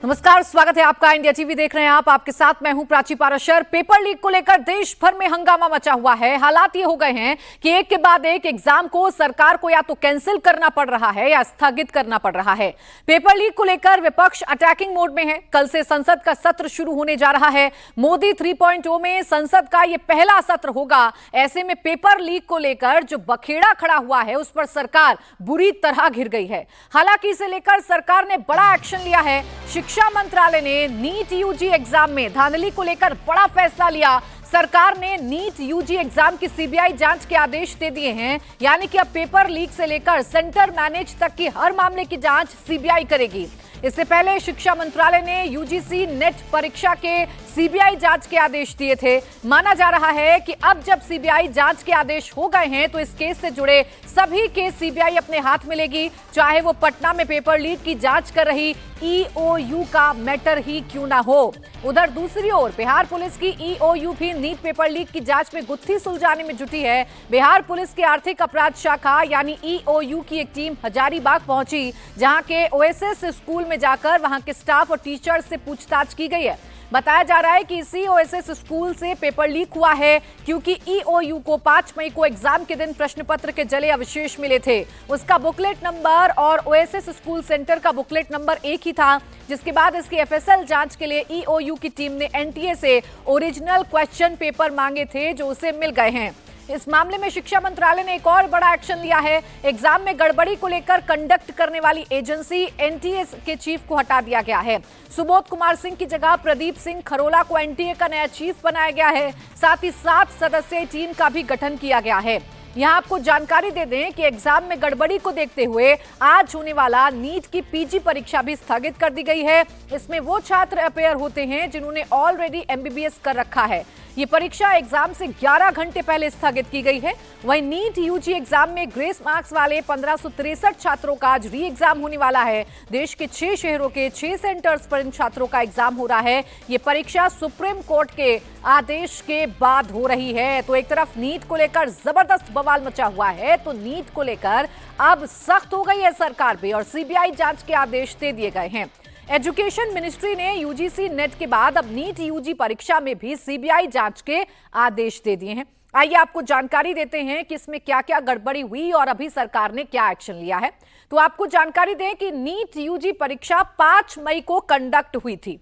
नमस्कार, स्वागत है आपका। इंडिया टीवी देख रहे हैं आप। आपके साथ मैं हूं प्राची पाराशर। पेपर लीक को लेकर देश भर में हंगामा मचा हुआ है। हालात ये हो गए हैं कि एक के बाद एक एग्जाम को सरकार को या तो कैंसिल करना पड़ रहा है या स्थगित करना पड़ रहा है। पेपर लीक को लेकर विपक्ष अटैकिंग मोड में है। कल से संसद का सत्र शुरू होने जा रहा है। मोदी 3.0 में संसद का यह पहला सत्र होगा। ऐसे में पेपर लीक को लेकर जो बखेड़ा खड़ा हुआ है उस पर सरकार बुरी तरह घिर गई है। हालांकि इसे लेकर सरकार ने बड़ा एक्शन लिया है। शिक्षा मंत्रालय ने नीट यूजी एग्जाम में धांधली को लेकर बड़ा फैसला लिया। सरकार ने नीट यूजी एग्जाम की सीबीआई जांच के आदेश दे दिए हैं, यानी कि अब पेपर लीक से लेकर सेंटर मैनेज तक की हर मामले की जांच सीबीआई करेगी। इससे पहले शिक्षा मंत्रालय ने यूजीसी नेट परीक्षा के सीबीआई जांच के आदेश दिए थे। माना जा रहा है कि अब जब सीबीआई जांच के आदेश हो गए हैं तो इस केस से जुड़े सभी केस सीबीआई अपने हाथ में लेगी, चाहे वो पटना में पेपर लीक की जांच कर रही ईओयू का मैटर ही क्यों ना हो। उधर दूसरी ओर बिहार पुलिस की ईओयू भी नीट पेपर लीक की जांच में गुत्थी सुलझाने में जुटी है। बिहार पुलिस की आर्थिक अपराध शाखा यानी ईओयू की एक टीम हजारीबाग पहुंची, जहां के ओएसएस स्कूल में जाकर वहां के स्टाफ और टीचर्स से पूछताछ की गई है। बताया जा रहा है कि इसी ओएसएस स्कूल से पेपर लीक हुआ है, क्योंकि ईओयू को 5 मई को एग्जाम के दिन प्रश्न पत्र के जले अवशेष मिले थे। उसका बुकलेट नंबर और ओएसएस स्कूल सेंटर का बुकलेट नंबर एक ही था, जिसके बाद इसकी एफएसएल जांच के लिए ईओयू की टीम ने एनटीए से ओरिजिनल क्वेश्चन पेपर मांगे थे, जो उसे मिल गए हैं। इस मामले में शिक्षा मंत्रालय ने एक और बड़ा एक्शन लिया है। एग्जाम में गड़बड़ी को लेकर कंडक्ट करने वाली एजेंसी एनटीए के चीफ को हटा दिया गया है। सुबोध कुमार सिंह की जगह प्रदीप सिंह खरोला को एनटीए का नया चीफ बनाया गया है। साथ ही 7 सदस्यीय टीम का भी गठन किया गया है। यहां आपको जानकारी दे दें कि एग्जाम में गड़बड़ी को देखते हुए आज होने वाला नीट की पीजी परीक्षा भी स्थगित कर दी गई है। इसमें वो छात्र अपेयर होते हैं जिन्होंने ऑलरेडी एमबीबीएस कर रखा है। ये परीक्षा एग्जाम से 11 घंटे पहले स्थगित की गई है। वहीं नीट यूजी एग्जाम में ग्रेस मार्क्स वाले 1563 छात्रों का आज री एग्जाम होने वाला है। देश के 6 शहरों के 6 सेंटर्स पर इन छात्रों का एग्जाम हो रहा है। ये परीक्षा सुप्रीम कोर्ट के आदेश के बाद हो रही है। तो एक तरफ नीट को लेकर जबरदस्त बवाल मचा हुआ है, तो नीट को लेकर अब सख्त हो गई है सरकार भी और सीबीआई जांच के आदेश दे दिए गए हैं। एजुकेशन मिनिस्ट्री ने यूजीसी नेट के बाद अब नीट यूजी परीक्षा में भी सीबीआई जांच के आदेश दे दिए हैं। आइए आपको जानकारी देते हैं कि इसमें क्या क्या गड़बड़ी हुई और अभी सरकार ने क्या एक्शन लिया है। तो आपको जानकारी दें कि नीट यूजी परीक्षा 5 मई को कंडक्ट हुई थी,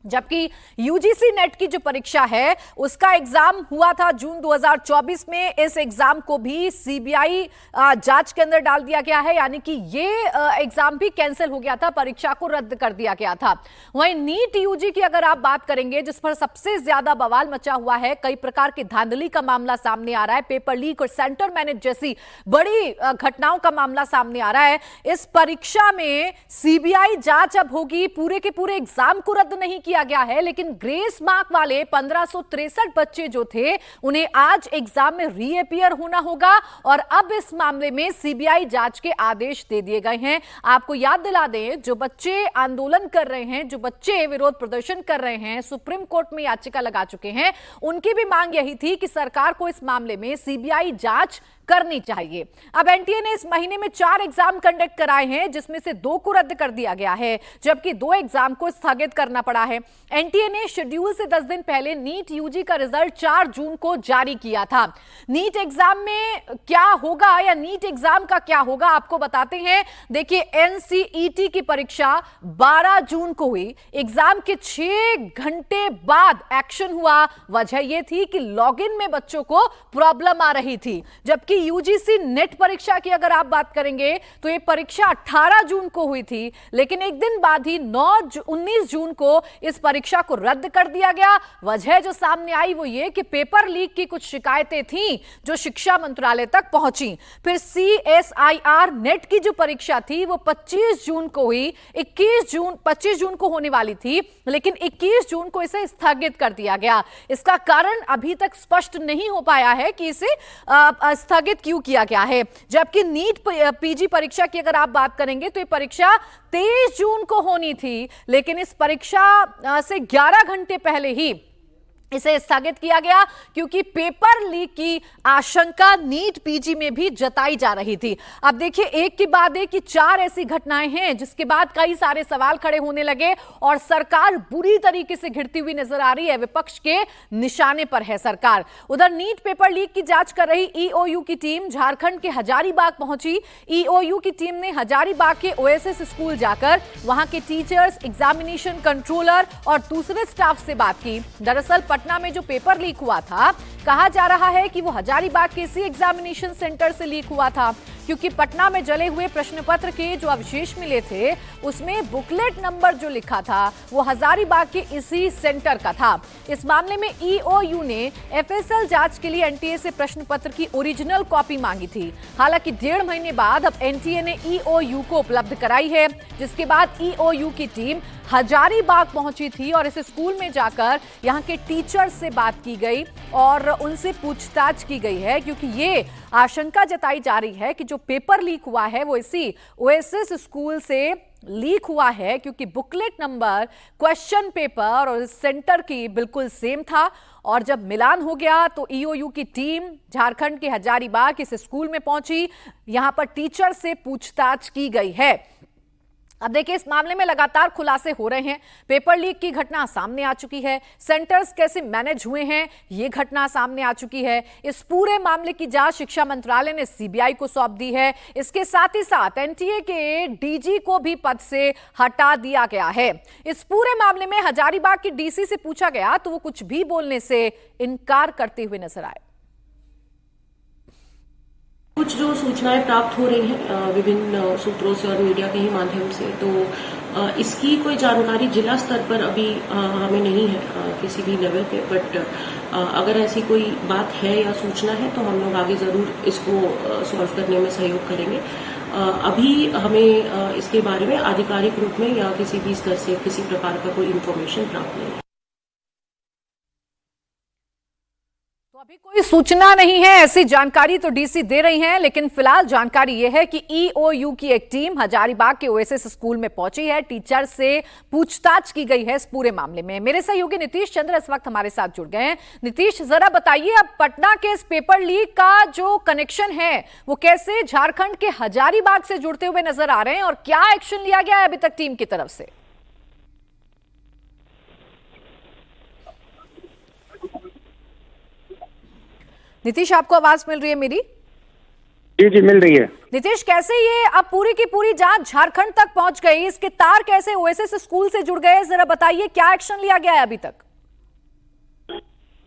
जबकि यूजीसी नेट की जो परीक्षा है उसका एग्जाम हुआ था जून 2024 में। इस एग्जाम को भी सीबीआई जांच के अंदर डाल दिया गया है, यानी कि ये एग्जाम भी कैंसिल हो गया था, परीक्षा को रद्द कर दिया गया था। वहीं नीट यूजी की अगर आप बात करेंगे, जिस पर सबसे ज्यादा बवाल मचा हुआ है, कई प्रकार की धांधली का मामला सामने आ रहा है, पेपर लीक और सेंटर मैनेज जैसी बड़ी घटनाओं का मामला सामने आ रहा है। इस परीक्षा में सीबीआई जांच अब होगी। पूरे के पूरे एग्जाम को रद्द नहीं किया गया है, लेकिन ग्रेस मार्क वाले 1563 बच्चे जो थे उन्हें आज एग्जाम में रीअपियर होना होगा और अब इस मामले में सीबीआई जांच के आदेश दे दिए गए हैं। आपको याद दिला दें, जो बच्चे आंदोलन कर रहे हैं, जो बच्चे विरोध प्रदर्शन कर रहे हैं, सुप्रीम कोर्ट में याचिका लगा चुके हैं, उनकी भी मांग यही थी कि सरकार को इस मामले में सीबीआई जांच करनी चाहिए। अब एनटीए ने इस महीने में 4 एग्जाम कंडक्ट कराए हैं, जिसमें से 2 को रद्द कर दिया गया है, जबकि 2 एग्जाम को स्थगित करना पड़ा है। एनटीए ने शेड्यूल से 10 दिन पहले नीट यूजी का रिजल्ट 4 जून को जारी किया था। नीट एग्जाम में क्या होगा या नीट एग्जाम का क्या होगा आपको बताते हैं। देखिए, एनसीईटी की परीक्षा 12 जून को हुई। एग्जाम के 6 घंटे बाद एक्शन हुआ। वजह यह थी कि लॉगिन में बच्चों को प्रॉब्लम आ रही थी, जबकि यूजीसी नेट परीक्षा की अगर आप बात करेंगे तो यह परीक्षा 18 जून को हुई थी, लेकिन एक दिन बाद ही 19 जून को इस परीक्षा को रद्द कर दिया गया। वजह जो सामने आई वो ये कि पेपर लीक की कुछ शिकायतें थीं जो शिक्षा मंत्रालय तक पहुंची। फिर सीएसआईआर नेट की जो परीक्षा थी वो 25 जून को हुई। 25 जून को होने वाली थी, लेकिन 21 जून को इसे स्थगित कर दिया गया। इसका कारण अभी तक स्पष्ट नहीं हो पाया है कि इसे स्थगित क्यों किया गया है। जबकि नीट पीजी परीक्षा की अगर आप बात करेंगे तो ये परीक्षा 23 जून को होनी थी, लेकिन इस परीक्षा से 11 घंटे पहले ही इसे स्थगित किया गया क्योंकि पेपर लीक की आशंका नीट पीजी में भी जताई जा रही थी। अब देखिए, एक के बाद एक 4 ऐसी घटनाएं हैं जिसके बाद कई सारे सवाल खड़े होने लगे और सरकार बुरी तरीके से घिरती हुई नजर आ रही है। विपक्ष के निशाने पर है सरकार। उधर नीट पेपर लीक की जांच कर रही ईओयू की टीम झारखंड के हजारीबाग पहुंची। ईओयू की टीम ने हजारीबाग के ओएसएस स्कूल जाकर वहां के टीचर्स, एग्जामिनेशन कंट्रोलर और दूसरे स्टाफ से बात की। दरअसल पटना में जो पेपर लीक हुआ था, कहा जा रहा है कि वो हजारीबाग के इसी एग्जामिनेशन सेंटर से लीक हुआ था, क्योंकि पटना में जले हुए प्रश्न पत्र के जो अवशेष मिले थे उसमें बुकलेट नंबर जो लिखा था वो हजारीबाग के इसी सेंटर का था। इस मामले में ईओयू ने एफएसएल जांच के लिए एनटीए से प्रश्न पत्र की ओरिजिनल कॉपी मांगी थी। हालांकि 1.5 महीने बाद अब एनटीए ने ईओयू को उपलब्ध कराई है, जिसके बाद ईओयू की टीम हजारीबाग पहुंची थी और इस स्कूल में जाकर यहां के टीचर से बात की गई और उनसे पूछताछ की गई है, क्योंकि ये आशंका जताई जा रही है कि जो पेपर लीक हुआ है वो इसी ओएसएस स्कूल से लीक हुआ है, क्योंकि बुकलेट नंबर, क्वेश्चन पेपर और सेंटर की बिल्कुल सेम था। और जब मिलान हो गया तो ईओयू की टीम झारखंड के हजारीबाग इस स्कूल में पहुंची। यहां पर टीचर से पूछताछ की गई है। अब देखिए, इस मामले में लगातार खुलासे हो रहे हैं। पेपर लीक की घटना सामने आ चुकी है, सेंटर्स कैसे मैनेज हुए हैं ये घटना सामने आ चुकी है। इस पूरे मामले की जांच शिक्षा मंत्रालय ने सीबीआई को सौंप दी है। इसके साथ ही साथ एनटीए के डीजी को भी पद से हटा दिया गया है। इस पूरे मामले में हजारीबाग की डीसी से पूछा गया तो वो कुछ भी बोलने से इनकार करते हुए नजर आए। कुछ जो सूचनाएं प्राप्त हो रही हैं विभिन्न सूत्रों से और मीडिया के ही माध्यम से, तो इसकी कोई जानकारी जिला स्तर पर अभी हमें नहीं है किसी भी लेवल पे। बट अगर ऐसी कोई बात है या सूचना है तो हम लोग आगे जरूर इसको सॉल्व करने में सहयोग करेंगे। अभी हमें इसके बारे में आधिकारिक रूप में या किसी भी स्तर से किसी प्रकार का कोई इन्फॉर्मेशन प्राप्त नहीं है। तो अभी कोई सूचना नहीं है, ऐसी जानकारी तो डीसी दे रही हैं, लेकिन फिलहाल जानकारी यह है कि ईओयू की एक टीम हजारीबाग के ओएसएस स्कूल में पहुंची है। टीचर से पूछताछ की गई है इस पूरे मामले में। मेरे सहयोगी नीतीश चंद्र इस वक्त हमारे साथ जुड़ गए हैं। नीतीश, जरा बताइए, अब पटना के इस पेपर लीक का जो कनेक्शन है वो कैसे झारखंड के हजारीबाग से जुड़ते हुए नजर आ रहे हैं और क्या एक्शन लिया गया है अभी तक टीम की तरफ से? नीतीश, आपको आवाज मिल रही है मेरी? जी जी मिल रही है। नीतीश, कैसे ये अब पूरी की पूरी जांच झारखंड तक पहुंच गई? इसके तार कैसे ओएसएस स्कूल से जुड़ गए, जरा बताइए, क्या एक्शन लिया गया है अभी तक?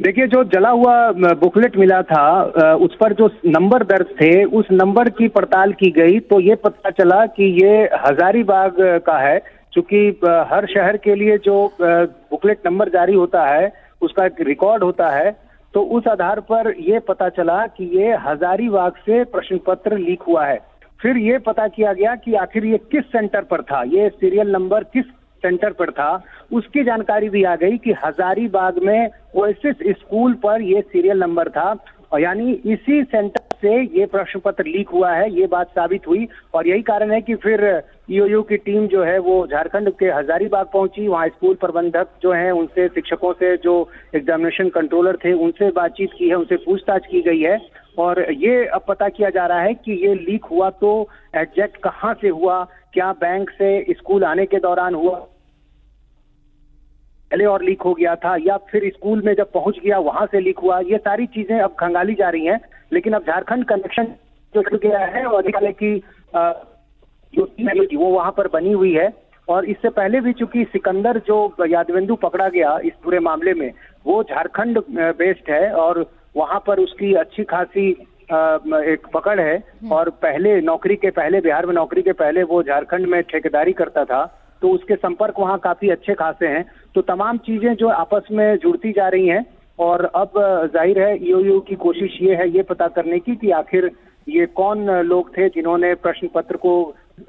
देखिए, जो जला हुआ बुकलेट मिला था उस पर जो नंबर दर्ज थे उस नंबर की पड़ताल की गई तो ये पता चला कि ये हजारीबाग का है। चूंकि हर शहर के लिए जो बुकलेट नंबर जारी होता है उसका एक रिकॉर्ड होता है, तो उस आधार पर यह पता चला कि ये हजारीबाग से प्रश्न पत्र लीक हुआ है। फिर ये पता किया गया कि आखिर ये किस सेंटर पर था, ये सीरियल नंबर किस सेंटर पर था, उसकी जानकारी भी आ गई कि हजारीबाग में ओएसएस स्कूल पर ये सीरियल नंबर था और यानी इसी सेंटर से ये प्रश्न पत्र लीक हुआ है, ये बात साबित हुई। और यही कारण है कि फिर ईओयू की टीम जो है वो झारखंड के हजारीबाग पहुंची। वहां स्कूल प्रबंधक जो हैं उनसे, शिक्षकों से, जो एग्जामिनेशन कंट्रोलर थे उनसे बातचीत की है, उनसे पूछताछ की गई है। और ये अब पता किया जा रहा है कि ये लीक हुआ तो एग्जैक्ट कहाँ से हुआ, क्या बैंक से स्कूल आने के दौरान हुआ, पहले और लीक हो गया था, या फिर स्कूल में जब पहुंच गया वहां से लीक हुआ। ये सारी चीजें अब खंगाली जा रही हैं। लेकिन अब झारखंड कनेक्शन जो जुड़ गया है और की जो वो वहां पर बनी हुई है। और इससे पहले भी चूंकि सिकंदर जो यादवेंदु पकड़ा गया इस पूरे मामले में, वो झारखंड बेस्ड है और वहां पर उसकी अच्छी खासी एक पकड़ है। और पहले नौकरी के पहले, बिहार में नौकरी के पहले वो झारखंड में ठेकेदारी करता था, तो उसके संपर्क वहां काफी अच्छे खासे हैं। तो तमाम चीजें जो आपस में जुड़ती जा रही हैं और अब जाहिर है ईओयू की कोशिश ये है ये पता करने की कि आखिर ये कौन लोग थे जिन्होंने प्रश्न पत्र को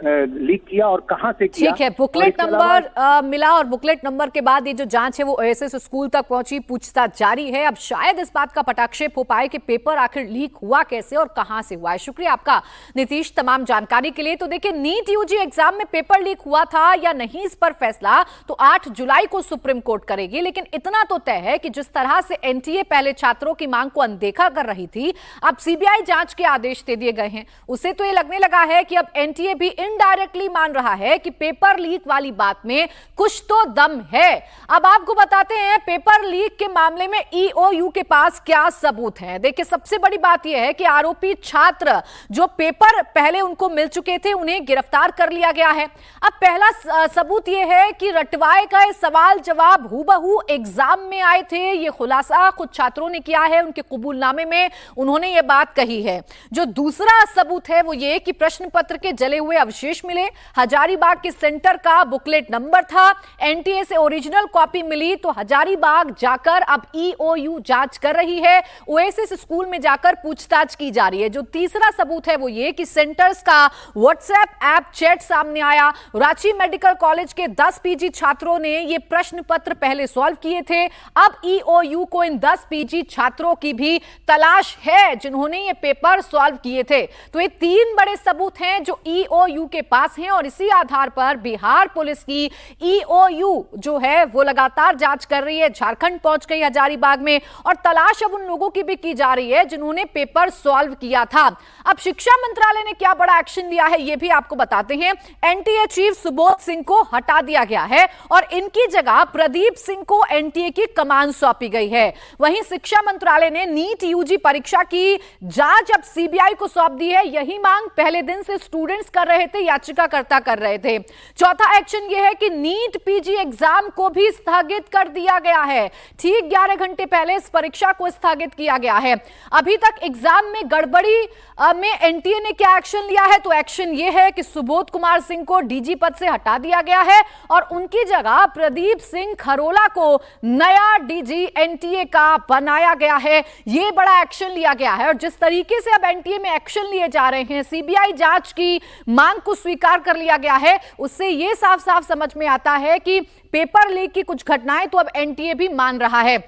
लीक किया और कहां से किया। ठीक है, बुकलेट नंबर मिला और बुकलेट नंबर के बाद ये जो जांच है वो ओएसएस स्कूल तक पहुंची, पूछताछ जारी है। अब शायद इस बात का पटाक्षेप हो पाए कि पेपर आखिर लीक हुआ कैसे और कहां से हुआ है। शुक्रिया आपका नीतीश तमाम जानकारी के लिए। तो देखिए, नीट यूजी एग्जाम में पेपर लीक हुआ था या नहीं, इस पर फैसला तो 8 जुलाई को सुप्रीम कोर्ट करेगी। लेकिन इतना तो तय है कि जिस तरह से एनटीए पहले छात्रों की मांग को अनदेखा कर रही थी, अब सीबीआई जांच के आदेश दे दिए गए हैं, उसे तो ये लगने लगा है कि अब एनटीए भी इनडायरेक्टली मान रहा है कि पेपर लीक वाली बात में कुछ तो दम है। अब आपको बताते हैं पेपर लीक के मामले में ईओयू के पास क्या सबूत है। देखिए, सबसे बड़ी बात यह है कि आरोपी छात्र जो पेपर पहले उनको मिल चुके थे, उन्हें गिरफ्तार कर लिया गया है। अब पहला सबूत यह है कि रटवाए गए सवाल जवाब हूबहू एग्जाम में आए थे। यह खुलासा खुद छात्रों ने किया है, उनके कबूलनामे में उन्होंने यह बात कही है। जो दूसरा सबूत है वो ये कि प्रश्न पत्र के जले हुए अवशेष मिले, हजारीबाग के सेंटर का बुकलेट नंबर था, एनटीए से ओरिजिनल कॉपी मिली। तो हजारीबाग जाकर अब ईओयू जांच कर रही है, ओएसएस स्कूल में जाकर पूछताछ की जा रही है। जो तीसरा सबूत है वो ये कि सेंटर्स का व्हाट्सएप ऐप चैट सामने आया। रांची मेडिकल कॉलेज के 10 पीजी छात्रों ने ये प्रश्न पत्र पहले सॉल्व किए थे। अब ईओयू को इन 10 पीजी छात्रों की भी तलाश है जिन्होंने ये पेपर सॉल्व किए थे। तो ये 3 बड़े सबूत हैं जो ईओयू के पास हैं और इसी आधार पर बिहार पुलिस की ईओयू जो है वो लगातार जांच कर रही है। झारखंड पहुंच गई हजारीबाग में और तलाश अब उन लोगों की भी की जा रही है जिन्होंने पेपर सॉल्व किया था। अब शिक्षा मंत्रालय ने क्या बड़ा एक्शन लिया है ये भी आपको बताते हैं। एनटीए चीफ सुबोध सिंह को हटा दिया गया है और इनकी जगह प्रदीप सिंह को एनटीए की कमान सौंपी गई है। वहीं शिक्षा मंत्रालय ने नीट यूजी परीक्षा की जांच अब सीबीआई को सौंप दी है। यही मांग पहले दिन से स्टूडेंट्स कर रहे थे, याचिकाकर्ता कर रहे थे। चौथा एक्शन यह है कि नीट पीजी एग्जाम को भी स्थगित कर दिया गया है। ठीक 11 घंटे पहले इस परीक्षा को स्थगित किया गया है। अभी तक एग्जाम में गड़बड़ी में एनटीए ने क्या एक्शन लिया है, तो एक्शन यह है कि सुबोध कुमार सिंह को डीजी पद से हटा दिया गया है और उनकी जगह प्रदीप सिंह खरोला को नया डीजी एनटीए का बनाया गया है। यह बड़ा एक्शन लिया गया है और जिस तरीके से अब एनटीए में एक्शन लिए जा रहे हैं, सीबीआई जांच की मांग को स्वीकार कर लिया गया है, उससे यह साफ साफ समझ में आता है कि पेपर लीक की कुछ घटनाएं तो अब एनटीए भी मान रहा है।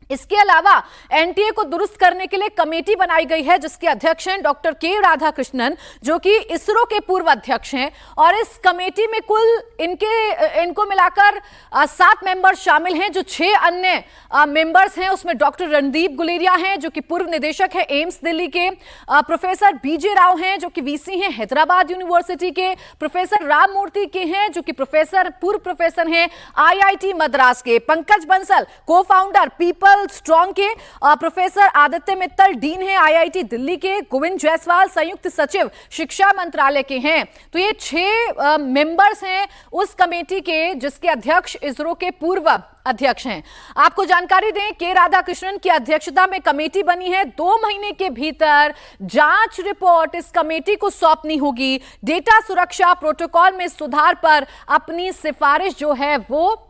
इसके अलावा एनटीए को दुरुस्त करने के लिए कमेटी बनाई गई है जिसके अध्यक्ष हैं डॉक्टर के राधाकृष्णन, जो कि इसरो के पूर्व अध्यक्ष हैं। और इस कमेटी में कुल इनको मिलाकर 7 मेंबर शामिल हैं। जो 6 अन्य मेंबर्स हैं उसमें डॉक्टर रणदीप गुलेरिया हैं जो कि पूर्व निदेशक है एम्स दिल्ली के, प्रोफेसर बीजे राव हैं जो कि वीसी हैं हैदराबाद यूनिवर्सिटी के, प्रोफेसर राम मूर्ति के हैं जो कि पूर्व प्रोफेसर हैं आईआईटी मद्रास के, पंकज बंसल को फाउंडर पीपल स्ट्रॉन्ग के, प्रोफेसर आदित्य मित्तल डीन है आईआईटी दिल्ली के, गोविंद जायसवाल संयुक्त सचिव शिक्षा मंत्रालय के हैं। तो ये 6 मेंबर्स हैं उस कमेटी के जिसके अध्यक्ष इसरो के पूर्व अध्यक्ष हैं। आपको जानकारी दें, के राधाकृष्णन की अध्यक्षता में कमेटी बनी है। 2 महीने के भीतर जांच रिपोर्ट इस कमेटी को सौंपनी होगी। डेटा सुरक्षा प्रोटोकॉल में सुधार पर अपनी सिफारिश जो है वो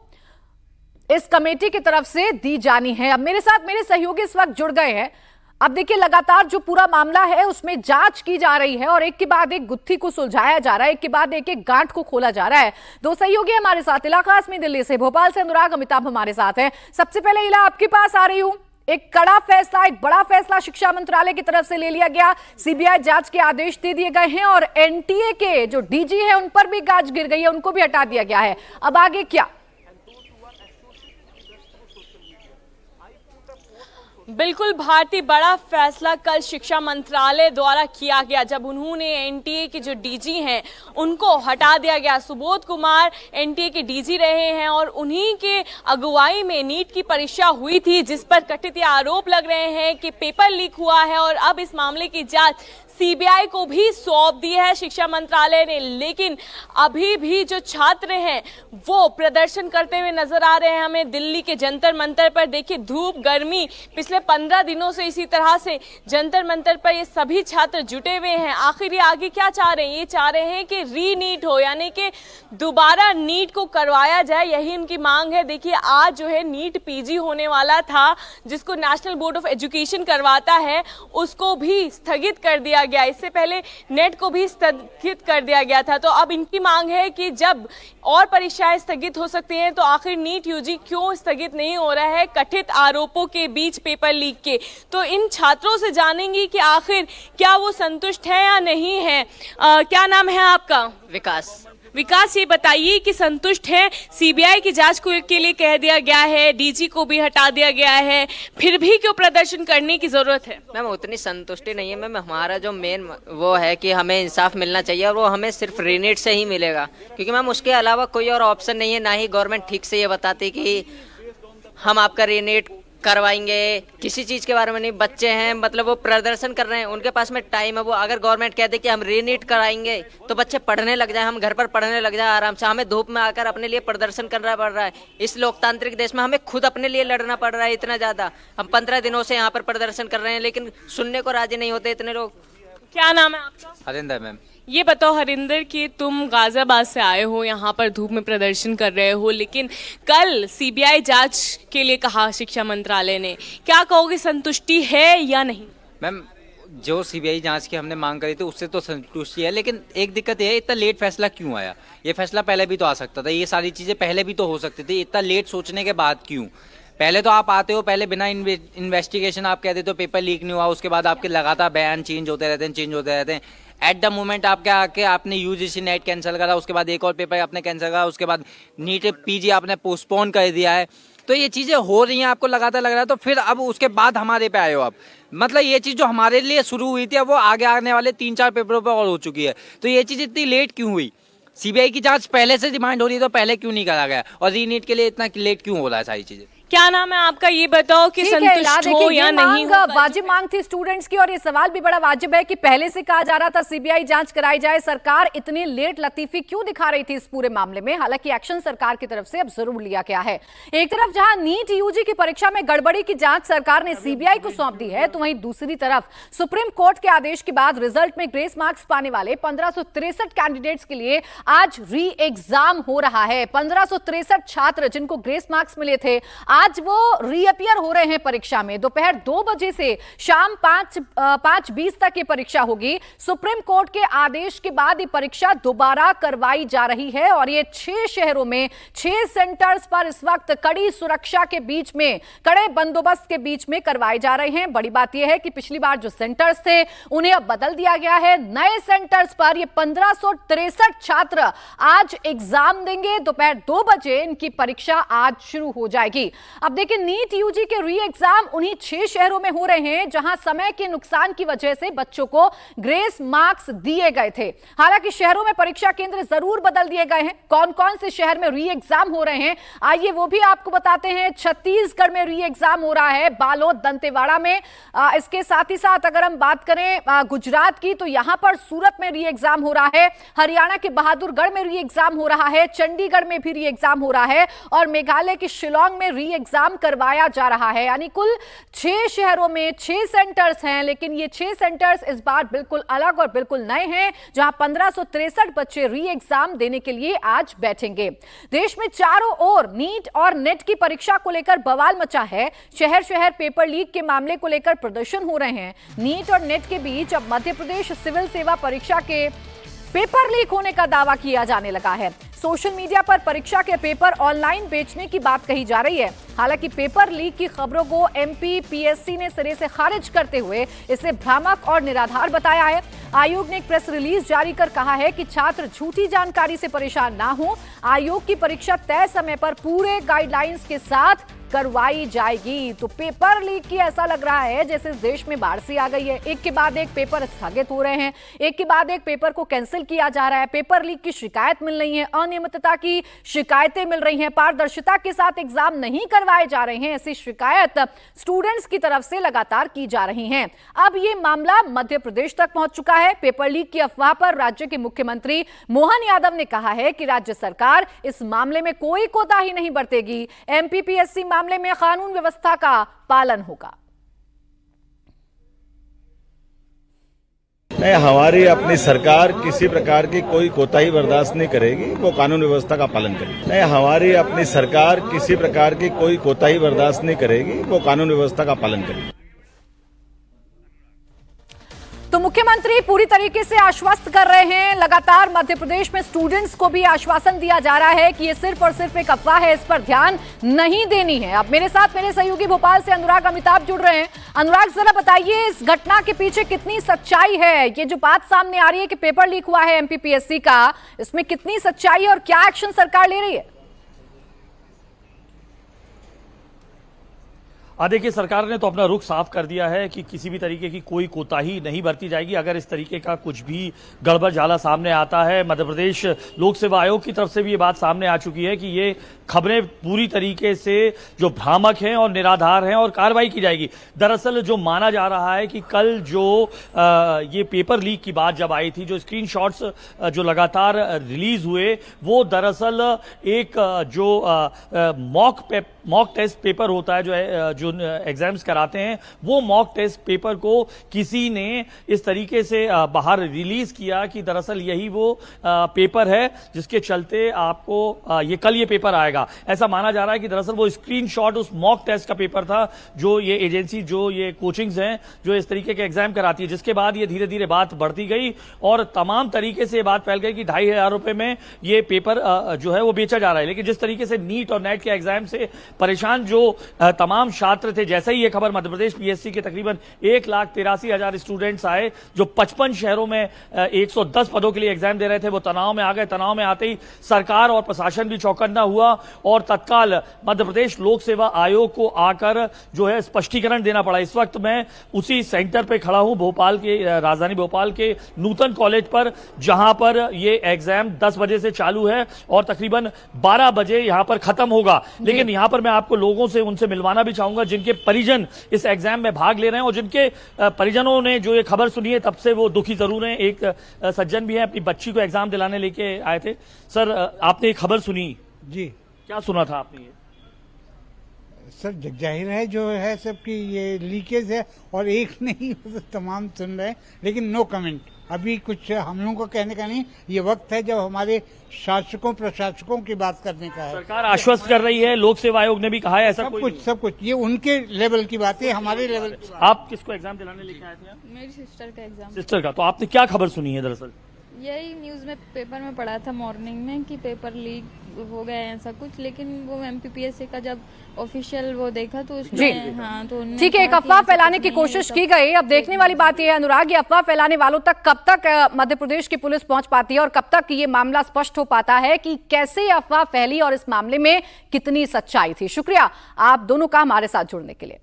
इस कमेटी की तरफ से दी जानी है। अब मेरे साथ मेरे सहयोगी इस वक्त जुड़ गए हैं। अब देखिए, लगातार जो पूरा मामला है उसमें जांच की जा रही है और एक के बाद एक गुत्थी को सुलझाया जा रहा है, एक के बाद एक गांठ को खोला जा रहा है। 2 सहयोगी हमारे साथ, इला कासमी दिल्ली से, भोपाल से अनुराग अमिताभ हमारे साथ हैं। सबसे पहले इला आपके पास आ रही हूं। एक कड़ा फैसला, एक बड़ा फैसला शिक्षा मंत्रालय की तरफ से ले लिया गया। सीबीआई जांच के आदेश दे दिए गए हैं और एनटीए के जो डीजी है उन पर भी गाज गिर गई है, उनको भी हटा दिया गया है। अब आगे क्या? बिल्कुल भारती, बड़ा फैसला कल शिक्षा मंत्रालय द्वारा किया गया जब उन्होंने एनटीए के जो डीजी हैं उनको हटा दिया गया। सुबोध कुमार एनटीए के डीजी रहे हैं और उन्हीं के अगुवाई में नीट की परीक्षा हुई थी जिस पर कथित आरोप लग रहे हैं कि पेपर लीक हुआ है और अब इस मामले की जांच सीबीआई को भी सौंप दी है शिक्षा मंत्रालय ने। लेकिन अभी भी जो छात्र हैं वो प्रदर्शन करते हुए नजर आ रहे हैं हमें दिल्ली के जंतर मंतर पर। देखिए, धूप गर्मी पिछले 15 दिनों से इसी तरह से जंतर मंतर पर ये सभी छात्र जुटे हुए हैं। आखिर ये आगे क्या चाह रहे हैं? ये चाह रहे हैं कि रीनीट हो, यानी कि दोबारा नीट को करवाया जाए, यही उनकी मांग है। देखिए, आज जो है नीट पीजी होने वाला था जिसको नेशनल बोर्ड ऑफ एजुकेशन करवाता है, उसको भी स्थगित कर दिया गया, इससे पहले नेट को भी स्थगित कर दिया गया था। तो अब इनकी मांग है कि जब और परीक्षाएं स्थगित हो सकती हैं तो आखिर नीट यूजी क्यों स्थगित नहीं हो रहा है कथित आरोपों के बीच पेपर लीक के। तो इन छात्रों से जानेंगे कि आखिर क्या वो संतुष्ट है या नहीं है। क्या नाम है आपका? विकास, ये बताइए कि संतुष्ट हैं? सीबीआई की जांच के लिए कह दिया गया है, डीजी को भी हटा दिया गया है, फिर भी क्यों प्रदर्शन करने की जरूरत है? मैम उतनी संतुष्टि नहीं है मैम। हमारा जो मेन वो है कि हमें इंसाफ मिलना चाहिए और वो हमें सिर्फ रीनीट से ही मिलेगा, क्योंकि मैम उसके अलावा कोई और ऑप्शन नहीं है। ना ही गवर्नमेंट ठीक से ये बताती कि हम आपका रीनीट करवाएंगे, किसी चीज के बारे में नहीं। बच्चे हैं, मतलब वो प्रदर्शन कर रहे हैं, उनके पास में टाइम है। वो अगर गवर्नमेंट कहते कि हम रीनीट कराएंगे तो बच्चे पढ़ने लग जाए, हम घर पर पढ़ने लग जाए आराम से। हमें धूप में आकर अपने लिए प्रदर्शन करना पड़ रहा है। इस लोकतांत्रिक देश में हमें खुद अपने लिए लड़ना पड़ रहा है इतना ज्यादा। हम 15 दिनों से यहाँ पर प्रदर्शन कर रहे हैं, लेकिन सुनने को राजी नहीं होते इतने लोग। क्या नाम है आपका? हरिंदर मैम। ये बताओ हरिंदर कि तुम गाजियाबाद से आए हो, यहाँ पर धूप में प्रदर्शन कर रहे हो, लेकिन कल सीबीआई जांच के लिए कहा शिक्षा मंत्रालय ने, क्या कहोगे, संतुष्टि है या नहीं? मैम जो सीबीआई जांच की हमने मांग करी थी उससे तो संतुष्टि है, लेकिन एक दिक्कत ये है, इतना लेट फैसला क्यों आया? ये फैसला पहले भी तो आ सकता था, ये सारी चीजें पहले भी तो हो सकती थी। इतना लेट सोचने के बाद क्यों? पहले तो आप आते हो, पहले बिना इन्वेस्टिगेशन आप कह देते हो पेपर लीक नहीं हुआ, उसके बाद आपके लगातार बयान चेंज होते रहते हैं। एट द मोमेंट आपके आके आपने यूजीसी नेट कैंसिल करा, उसके बाद एक और पेपर आपने कैंसिल करा, उसके बाद नीट पीजी आपने पोस्टपोन कर दिया है। तो ये चीजें हो रही हैं, आपको लगातार लग रहा है, तो फिर अब उसके बाद हमारे पे आए हो आप। मतलब ये चीज जो हमारे लिए शुरू हुई थी वो आगे आने वाले 3-4 पेपरों पर और हो चुकी है। तो ये चीज इतनी लेट क्यों हुई? सीबीआई की जांच पहले से डिमांड हो रही है तो पहले क्यों नहीं करा गया, और रीनीट के लिए इतना लेट क्यों हो रहा है सारी चीजें? क्या नाम है आपका? ये बताओ कि संतुष्ट हो या नहीं हो? वाजिब मांग थी स्टूडेंट्स की, और ये सवाल भी बड़ा वाजिब है कि पहले से कहा जा रहा था सीबीआई जांच कराई जाए, सरकार इतनी लेट लतीफी क्यों दिखा रही थी इस पूरे मामले में? हालांकि एक्शन सरकार की तरफ से अब जरूर लिया गया है। एक तरफ जहां नीट यूजी की परीक्षा में गड़बड़ी की जांच सरकार ने सीबीआई को सौंप दी है, तो वहीं दूसरी तरफ सुप्रीम कोर्ट के आदेश के बाद रिजल्ट में ग्रेस मार्क्स पाने वाले 1563 कैंडिडेट्स के लिए आज री एग्जाम हो रहा है। 1563 छात्र जिनको ग्रेस मार्क्स मिले थे, आज वो रीअपियर हो रहे हैं परीक्षा में। दोपहर 2 बजे से शाम 5:20 तक ये परीक्षा होगी। सुप्रीम कोर्ट के आदेश के बाद ये परीक्षा दोबारा करवाई जा रही है, और ये 6 शहरों में 6 सेंटर्स पर इस वक्त कड़ी सुरक्षा के बीच में, कड़े बंदोबस्त के बीच में करवाए जा रहे हैं। बड़ी बात यह है कि पिछली बार जो सेंटर्स थे उन्हें अब बदल दिया गया है। नए सेंटर्स पर ये 1563 छात्र आज एग्जाम देंगे। दोपहर 2 बजे इनकी परीक्षा आज शुरू हो जाएगी। अब देखिए, नीट यूजी के री एग्जाम उन्हीं 6 शहरों में हो रहे हैं जहां समय के नुकसान की वजह से बच्चों को ग्रेस मार्क्स दिए गए थे। हालांकि शहरों में परीक्षा केंद्र जरूर बदल दिए गए हैं। कौन कौन से शहर में री एग्जाम हो रहे हैं, आइए वो भी आपको बताते हैं। छत्तीसगढ़ में री एग्जाम हो रहा है, बालोद, दंतेवाड़ा में। इसके साथ ही साथ अगर हम बात करें गुजरात की, तो यहां पर सूरत में री एग्जाम हो रहा है। हरियाणा के बहादुरगढ़ में री एग्जाम हो रहा है। चंडीगढ़ में भी री एग्जाम हो रहा है, और मेघालय के शिलांग में री एग्जाम करवाया जा रहा है। यानी कुल 6 शहरों में 6 सेंटर्स हैं, लेकिन ये 6 सेंटर्स इस बार बिल्कुल अलग और बिल्कुल नए हैं, जहां 1563 बच्चे री एग्जाम देने के लिए आज बैठेंगे। देश में चारों ओर नीट और नेट की परीक्षा को लेकर बवाल मचा है। शहर शहर पेपर लीक के मामले को लेकर प्रदर्शन हो रहे हैं। नीट और नेट के बीच अब मध्य प्रदेश सिविल सेवा परीक्षा के पेपर लीक होने का दावा किया जाने लगा है। सोशल मीडिया पर परीक्षा के पेपर ऑनलाइन बेचने की बात कही जा रही है। हालांकि पेपर लीक की खबरों को एमपीपीएससी ने सिरे से खारिज करते हुए इसे भ्रामक और निराधार बताया है। आयोग ने एक प्रेस रिलीज जारी कर कहा है कि छात्र झूठी जानकारी से परेशान ना हो। आयोग की परीक्षा तय समय पर पूरे गाइडलाइंस के साथ करवाई जाएगी। तो पेपर लीक की ऐसा लग रहा है जैसे इस देश में बाढ़ सी आ गई है। एक के बाद एक पेपर स्थगित हो रहे हैं, एक के बाद एक पेपर को कैंसिल किया जा रहा है। पेपर लीक की शिकायत मिल रही है, अनियमितता की शिकायतें मिल रही हैं, पारदर्शिता के साथ एग्जाम नहीं करवाए जा रहे हैं, ऐसी शिकायत स्टूडेंट्स की तरफ से लगातार की जा रही हैं। अब ये मामला मध्य प्रदेश तक पहुंच चुका है। पेपर लीक की अफवाह पर राज्य के मुख्यमंत्री मोहन यादव ने कहा है कि राज्य सरकार इस मामले में कोई कोताही नहीं बरतेगी। एमपीपीएससी मामले में कानून व्यवस्था का पालन होगा। नहीं, हमारी अपनी सरकार किसी प्रकार की कोई कोताही बर्दाश्त नहीं करेगी, वो कानून व्यवस्था का पालन करेगी। नहीं, हमारी अपनी सरकार किसी प्रकार की कोई कोताही बर्दाश्त नहीं करेगी, वो कानून व्यवस्था का पालन करेगी। तो मुख्यमंत्री पूरी तरीके से आश्वस्त कर रहे हैं। लगातार मध्य प्रदेश में स्टूडेंट्स को भी आश्वासन दिया जा रहा है कि ये सिर्फ और सिर्फ एक अफवाह है, इस पर ध्यान नहीं देनी है। अब मेरे साथ मेरे सहयोगी भोपाल से अनुराग अमिताभ जुड़ रहे हैं। अनुराग, जरा बताइए इस घटना के पीछे कितनी सच्चाई है? ये जो बात सामने आ रही है कि पेपर लीक हुआ है एमपीपीएससी का, इसमें कितनी सच्चाई है और क्या एक्शन सरकार ले रही है? देखिए, सरकार ने तो अपना रुख साफ कर दिया है कि किसी भी तरीके की कोई कोताही नहीं बरती जाएगी। अगर इस तरीके का कुछ भी गड़बड़ झाला सामने आता है, मध्य प्रदेश लोक सेवा आयोग की तरफ से भी ये बात सामने आ चुकी है कि ये खबरें पूरी तरीके से जो भ्रामक हैं और निराधार हैं और कार्रवाई की जाएगी। दरअसल जो माना जा रहा है कि कल जो ये पेपर लीक की बात जब आई थी, जो स्क्रीनशॉट्स जो लगातार रिलीज हुए, वो दरअसल एक जो मॉक टेस्ट पेपर होता है, जो एग्जाम्स कराते हैं, वो मॉक टेस्ट पेपर को किसी ने इस तरीके से बाहर रिलीज किया कि दरअसल यही वो पेपर है जिसके चलते आपको ये कल ये पेपर आएगा। ऐसा माना जा रहा है कि दरअसल वो स्क्रीनशॉट उस मॉक टेस्ट का पेपर था जो ये एजेंसी, जो ये कोचिंग्स हैं, जो इस तरीके के एग्जाम कराती है। जिसके बाद ये धीरे धीरे बात बढ़ती गई और तमाम तरीके से बात फैल गई कि 2,500 रुपए में ये पेपर जो है वो बेचा जा रहा है। लेकिन जिस तरीके से नीट और नेट के एग्जाम से परेशान जो तमाम छात्र थे, जैसे ही ये खबर मध्य प्रदेश पीएससी के तकरीबन 1,83,000 स्टूडेंट्स आए जो 55 शहरों में 110 पदों के लिए एग्जाम दे रहे थे, वो तनाव में आ गए। तनाव में आते ही सरकार और प्रशासन भी चौकन्ना हुआ और तत्काल मध्य प्रदेश लोक सेवा आयोग को आकर जो है स्पष्टीकरण देना पड़ा। इस वक्त मैं उसी सेंटर पे खड़ा हूं, भोपाल के, राजधानी भोपाल के नूतन कॉलेज पर, जहां पर ये एग्जाम 10 बजे से चालू है और तकरीबन 12 बजे यहां पर खत्म होगा। लेकिन यहां पर मैं आपको लोगों से उनसे मिलवाना भी चाहूंगा जिनके परिजन इस एग्जाम में भाग ले रहे हैं और जिनके परिजनों ने जो ये खबर सुनी है तब से वो दुखी जरूर हैं। एक सज्जन भी है, अपनी बच्ची को एग्जाम दिलाने लेके आए थे। सर, आपने एक खबर सुनी जी? क्या सुना था आपने? ये सर, जाहिर है जो है सबकी ये लीकेज है और एक नहीं तमाम सुन रहे हैं, लेकिन नो कमेंट। अभी कुछ हम लोगों को कहने का नहीं, ये वक्त है जब हमारे शासकों प्रशासकों की बात करने का है। सरकार आश्वस्त कर रही है, लोक सेवा आयोग ने भी कहा है ऐसा सब कुछ ये उनके लेवल की बात है, हमारे लेवल की। आप किसको एग्जाम दिलाने लेके आए थे? मेरी सिस्टर का एग्जाम। सिस्टर का। तो आपने क्या खबर सुनी है? दरअसल यही न्यूज में पेपर में पढ़ा था मॉर्निंग में कि पेपर लीक हो गया है ऐसा कुछ, लेकिन वो एमपीपीएससी का जब ऑफिशियल वो देखा तो उसमें हाँ, तो ठीक है, एक अफवाह फैलाने की कोशिश की गई। अब देखने वाली बात यह है अनुराग, ये अफवाह फैलाने वालों तक कब तक मध्य प्रदेश की पुलिस पहुंच पाती है और कब तक ये मामला स्पष्ट हो पाता है कि कैसे ये अफवाह फैली और इस मामले में कितनी सच्चाई थी। शुक्रिया आप दोनों का हमारे साथ जुड़ने के लिए।